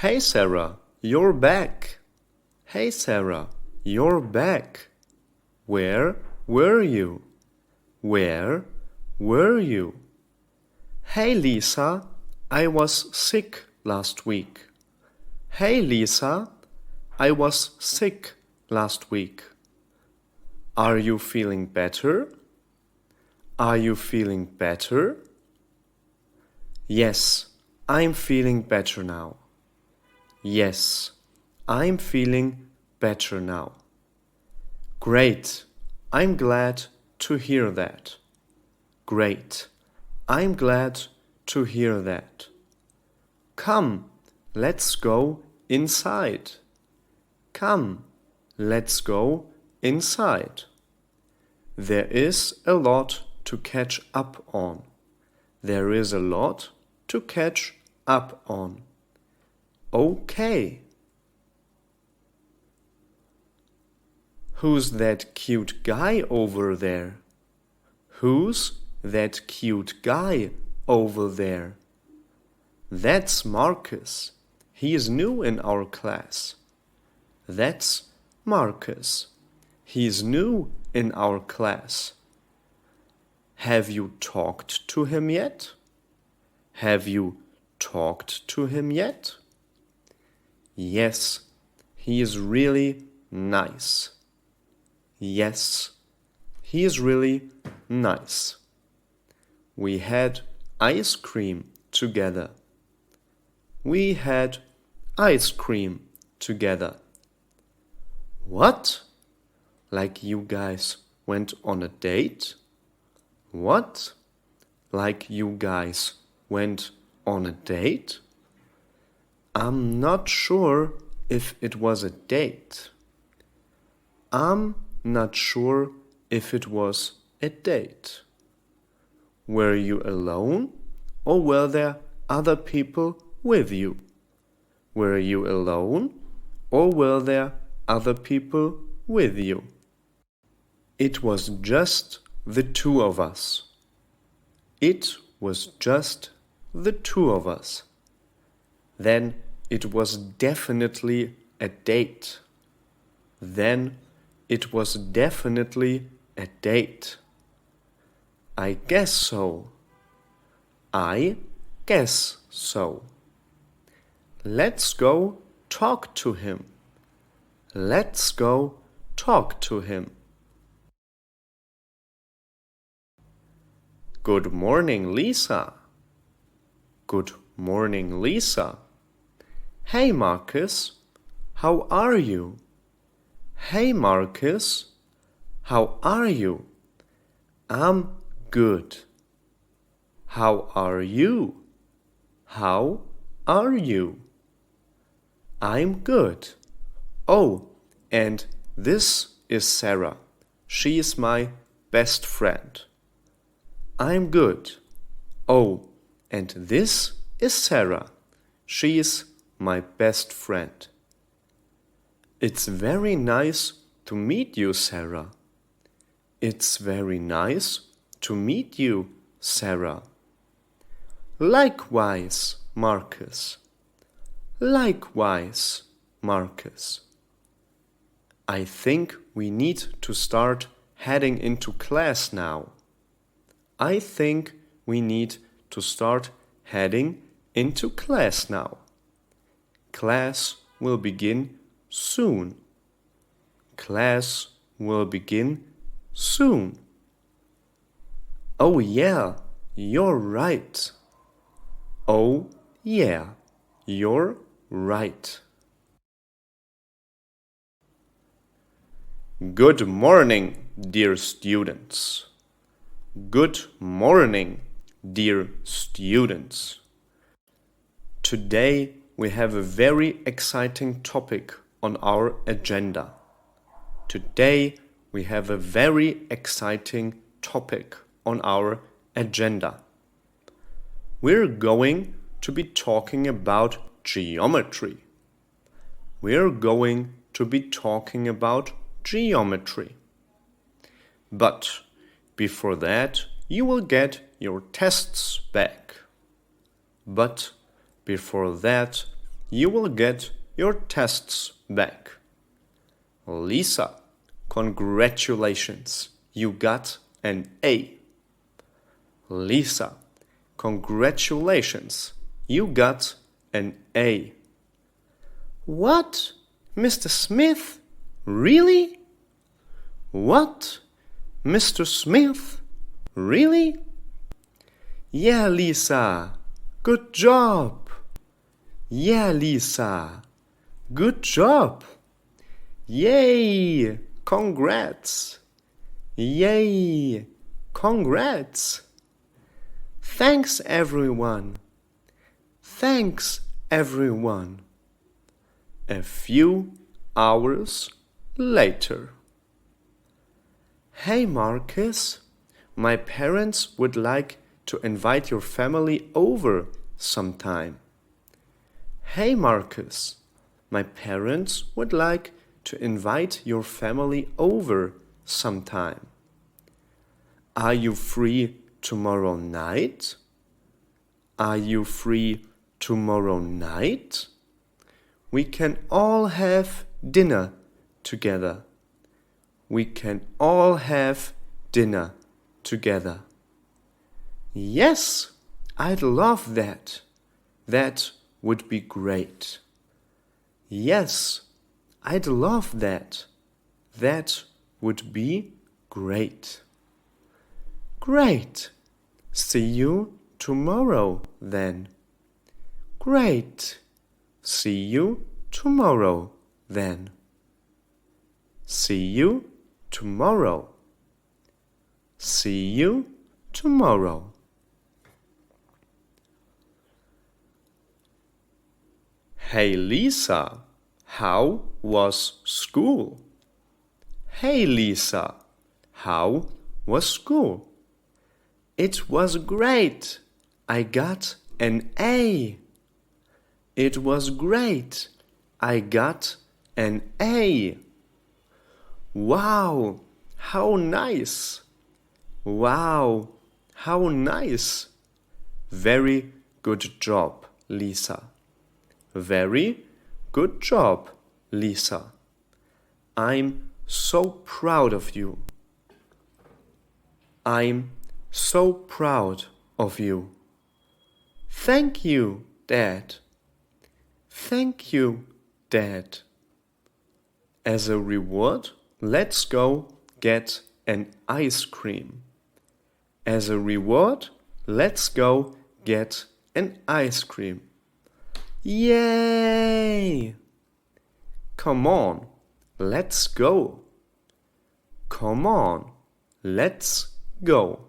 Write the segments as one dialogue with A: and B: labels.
A: Hey Sarah, you're back. Hey Sarah, you're back. Where were you? Where were you? Hey Lisa, I was sick last week. Hey Lisa, I was sick last week. Are you feeling better? Are you feeling better? Yes, I'm feeling better now. Yes, I'm feeling better now. Great, I'm glad to hear that. Great, I'm glad to hear that. Come, let's go inside. Come, let's go inside. There is a lot to catch up on. There is a lot to catch up on. Okay. Who's that cute guy over there? Who's that cute guy over there? That's Marcus. He is new in our class. That's Marcus. He's new in our class. Have you talked to him yet? Have you talked to him yet? Yes, he is really nice. Yes, he is really nice. We had ice cream together. We had ice cream together. What? Like you guys went on a date? What? Like you guys went on a date? I'm not sure if it was a date. I'm not sure if it was a date. Were you alone or were there other people with you? Were you alone or were there other people with you? It was just the two of us. It was just the two of us. Then it was definitely a date. Then it was definitely a date. I guess so. I guess so. Let's go talk to him. Let's go talk to him. Good morning, Lisa. Good morning, Lisa. Hey, Marcus. How are you? Hey, Marcus. How are you? I'm good. How are you? How are you? I'm good. Oh, and this is Sarah. She is my best friend. I'm good. Oh, and this is Sarah. She is my best friend. It's very nice to meet you, Sarah. It's very nice to meet you, Sarah. Likewise, Marcus. Likewise, Marcus. I think we need to start heading into class now. I think we need to start heading into class now. Class will begin soon. Class will begin soon. Oh yeah, you're right. Oh yeah, you're right. Good morning, dear students. Good morning, dear students. Today we have a very exciting topic on our agenda. Today we have a very exciting topic on our agenda. We're going to be talking about geometry. We're going to be talking about geometry. But before that, you will get your tests back. But before that, you will get your tests back. Lisa, congratulations, you got an A. Lisa, congratulations, you got an A. What? Mr. Smith? Really? What? Mr. Smith? Really? Yeah, Lisa, good job. Yeah, Lisa, good job. Yay, congrats. Yay, congrats. Thanks, everyone. Thanks, everyone. A few hours later. Hey, Marcus, my parents would like to invite your family over sometime. Hey, Marcus, my parents would like to invite your family over sometime. Are you free tomorrow night? Are you free tomorrow night? We can all have dinner together. We can all have dinner together. Yes, I'd love that. That would be great. Yes, I'd love that. That would be great. Great. See you tomorrow then. Great. See you tomorrow then. See you tomorrow. See you tomorrow. Hey Lisa, how was school? Hey Lisa, how was school? It was great. I got an A. It was great. I got an A. Wow, how nice. Wow, how nice. Very good job, Lisa. Very good job, Lisa. I'm so proud of you. I'm so proud of you. Thank you, Dad. Thank you, Dad. As a reward, let's go get an ice cream. As a reward, let's go get an ice cream. Yay! Come on, let's go. Come on, let's go.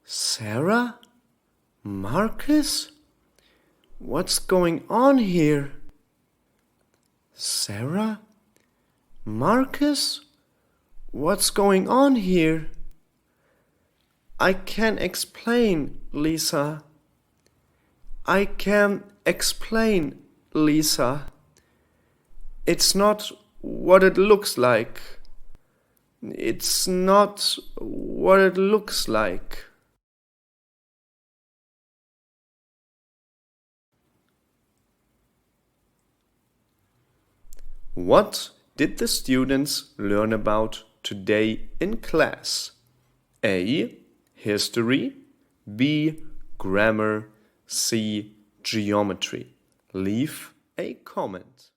A: Sarah? Marcus? What's going on here? Sarah? Marcus? What's going on here? I can explain, Lisa. I can explain, Lisa. It's not what it looks like. It's not what it looks like. What did the students learn about today in class? A. History. B. Grammar. C. Geometry. Leave a comment.